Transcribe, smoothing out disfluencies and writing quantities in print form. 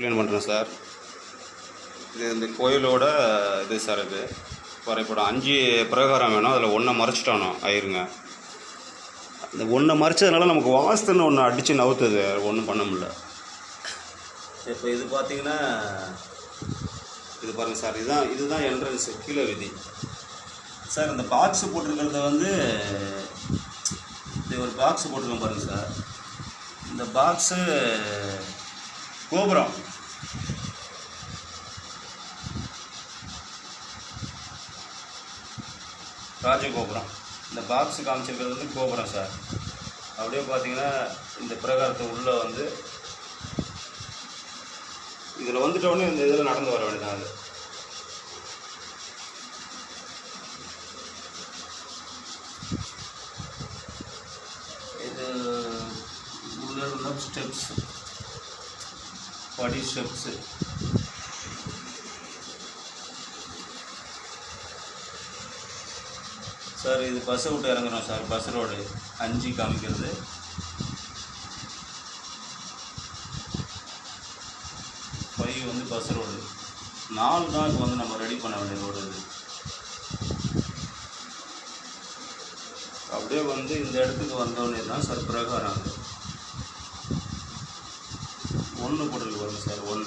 Clean பண்ணுறேன் sir. இது இந்த கோயிலோட இது சார். இது வரைபடம் 5 பிரகாரம் வேணும். அதில் 1 மறைச்சிட்டானோ ஆயிருங்க. அந்த 1 மறைச்சதுனால நமக்கு வாஸ்துன்னு ஒன்று அடித்து நவுத்துது, ஒன்றும் பண்ண முடியல. இப்போ இது பார்த்தீங்கன்னா இது பாருங்கள் சார், இதுதான் என்ட்ரன்ஸு, கீழே விதி சார். இந்த பாக்ஸ் போட்டிருக்கிறத வந்து இது ஒரு பாக்ஸ் போட்டிருக்கோம் பாருங்கள் சார். இந்த பாக்ஸு கோபுரம், ராஜகோபுரம். இந்த பாக்ஸ் காமிச்சிருக்கிறது வந்து கோபுரம் சார். அப்படியே பார்த்தீங்கன்னா இந்த பிரகாரத்தை உள்ளே வந்து இதில் வந்துட்டோடனே இந்த இதில் நடந்து வர வேண்டியதான். இது உள்ளே உள்ள ஸ்டெப்ஸ், படி ஸ்டெப்ஸு. சார் இது பஸ்ஸை விட்டு இறங்குறோம் சார். பஸ் ரோடு 5 காமிக்கிறது. 5 வந்து பஸ் ரோடு. 4 தான் இப்போ வந்து நம்ம ரெடி பண்ண வேண்டிய ரோடு. இது அப்படியே வந்து இந்த இடத்துக்கு வந்தோடனே தான் சார் பிரகாரம். 1 போட்டிருக்கு பாருங்க சார். 1